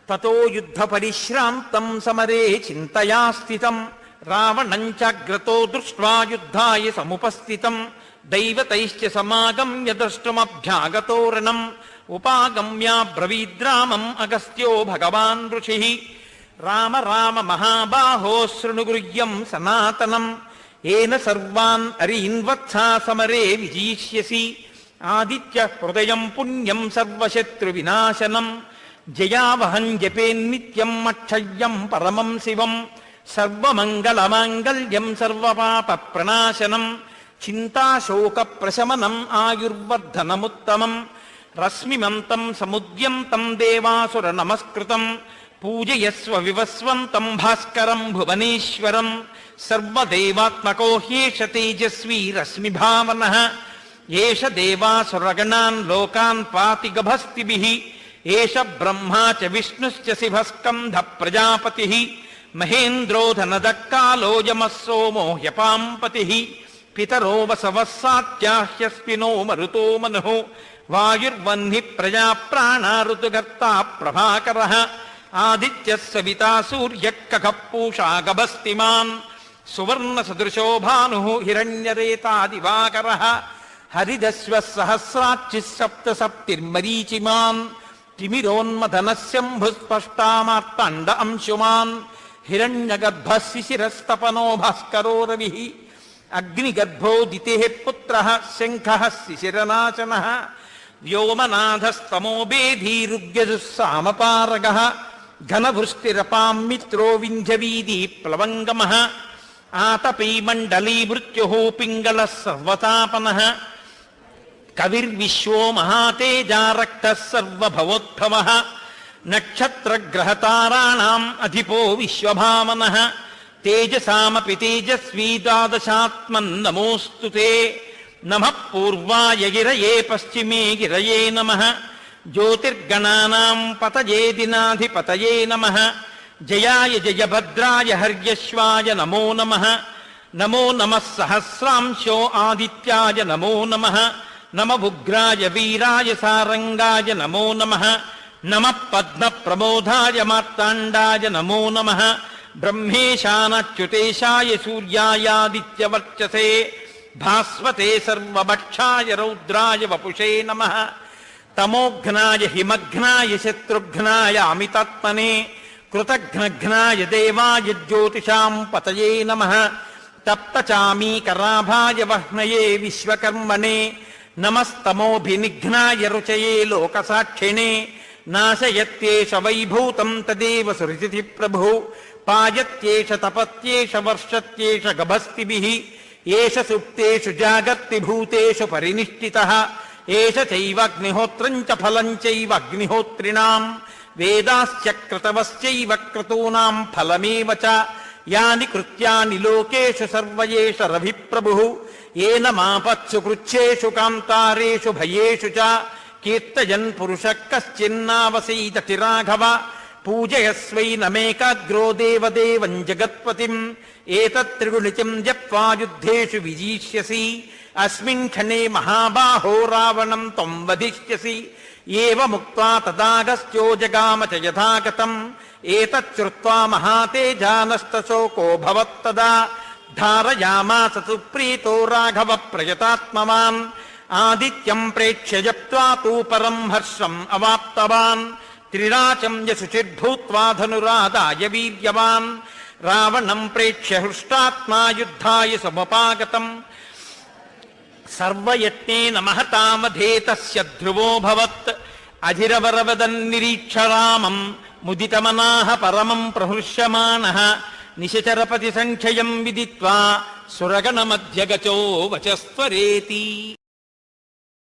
తతో యుద్ధ పరిశ్రాంతం సమరే చింతయా స్థితం రావణం చాగ్రతో దృష్ట్వా యుద్ధాయ సముపస్థితం దైవతైశ్చ సమాగమ్య ద్రష్టుమభ్యాగతోరణం ఉపాగమ్య బ్రవీద్రామం అగస్త్యో భగవాన్ ఋషిః రామ రామ మహాబాహో శృణుగుహ్యం సనాతనం ఏన సర్వాన్ అరీన్వత్సా సమరే విజీష్యసి ఆదిత్య హృదయం పుణ్యం సర్వశత్రు వినాశనం జయావహం జపేన్నిత్యం అక్షయ్యం పరమం శివం సర్వమంగళమాంగళ్యం సర్వపాప ప్రణాశనం చింతాశోక ప్రశమనం ఆయుర్వర్ధనముత్తమం రశ్మిమంతం సముద్యంతం దేవాసుర నమస్కృతం పూజయస్వ వివస్వంతం భాస్కరం భువనేశ్వరం సర్వదేవాత్మకో హ్యేష తేజస్వీ రశ్మిభావనః ఏష దేవాసురగణాన్ లోకాన్ పాతి గభస్తిభిః ఏష బ్రహ్మా చ విష్ణుశ్చ శివస్కంధ ప్రజాపతిః మహేంద్రో ధనదక్కాలో యమః సోమో హ్యపాంపతిః పితరో వసవః సాత్యాహ్యస్వినో మరుతో మనుః వాయుర్వహ్నిః ప్రజా ప్రాణా ఋతుగర్తా ప్రభాకరః ఆదిత్యః సవితా సూర్యః ఖగః పూషా గభస్తిమాన్ సువర్ణ సదృశో భానుః హిరణ్యరేతా దివాకరః హరిదశ్వః సహస్రాక్షిః సప్త సప్తిర్మరీచిమాన్ తిమిరోన్మథనః శంభుః స్పష్టామార్తాండ అంశుమాన్ హిరణ్యగర్భः శిశిరస్తపనో భాస్కరో రవిః అగ్నిగర్భోదితిః పుత్రः శంఖः శిశిరనాశనः వ్యోమనాథస్తమో బేధీరుగ్యజుః సామపారగः ఘనవృష్టిరపాం మిత్రో వింధ్యవీధి ప్లవంగమః ఆతపీ మండలీ మృత్యుః పింగళः సర్వతాపనः కవిర్విశ్వో మహాతేజా రక్తః సర్వభవోద్భవః నక్షత్రగ్రహతారాణాం అధిపో విశ్వభావనః తేజసామపి తేజస్వీ ద్వాదశాత్మన్నమోऽస్తు తే నమః పూర్వాయ గిరయే పశ్చిమే గిరయే నమః జ్యోతిర్గణానాం పతయే దినాధిపతయే నమః జయాయ జయభద్రాయ హర్యశ్వాయ నమో నమః నమో నమః సహస్రాంశో ఆదిత్యాయ నమో నమః నమః వీరాయ సారంగాయ నమో నమః నమః పద్మప్రమోదాయ మార్తాండాయ నమో నమః బ్రహ్మేశానచ్యుతేశాయ సూర్యాయాదిత్యవర్చసే భాస్వతే సర్వభక్షాయ రౌద్రాయ వపుషే నమః తమోఘ్నాయ హిమఘ్నాయ శత్రుఘ్నాయ అమితాత్మనే కృతఘ్నఘ్నాయ దేవాయ జ్యోతిషాం పతయే నమః తప్తచామీకరాభాయ వహ్నయే విశ్వకర్మణే నమస్తమోభినిఘ్నాయ రుచయే లోకసాక్షిణే నాశయత్యేష వైభూతం తదేవ సురసితి ప్రభు పాయత్యేష తపత్యేష వర్షత్యేష గభస్తిభిః ఏష సుప్తేషు జాగర్తి భూతేషు పరినిష్ఠితః ఏష చైవాగ్నిహోత్రం చ ఫలం చైవ అగ్నిహోత్రిణాం వేదాశ్చ క్రతవశ్చైవ క్రతూనాం ఫలమేవ చ యాని కృత్యాని లోకేషు సర్వ ఏష రవిప్రభుః ఏన మాపత్సు కృచ్ఛేషు కాంతారేషు భయేషు చ కీర్తయన్ పురుషః కశ్చిన్నావసీదతి రాఘవ పూజయస్వైనమేకాగ్రో దేవదేవం జగత్పతిం ఏతత్త్రిగుణితం జప్వా యుద్ధేషు విజీష్యసి అస్మిన్ క్షణే మహాబాహో రావణం త్వం వధిష్యసి ఏవముక్త్వా తదాగస్త్యో జగామ చ యథాగతం ఏతచ్చుత్వా మహాతేజానష్టశోకో భవత్తదా ధారయామాస సుప్రీతో రాఘవ ప్రయతాత్మవాన్ ఆదిత్యం ప్రేక్ష్య జప్త్వా తూ పరం హర్షం అవాప్తవాన్ త్రిరాచం యశుచిర్భూత్వా ధనురాదాయ వీర్యవాన్ రావణం ప్రేక్ష్య హృష్టాత్మా యుద్ధాయ సముపాగతం సర్వయత్నేన మహతామధే తస్య ధ్రువోభవత్ అధిరవరవదన్నిరీక్ష రామం ముదితమనాః పరమం ప్రహృష్యమాణః నిశచరపతి సంఖ్యయం విదిత్వా సురగణమధ్యగచో వచస్వరేతి.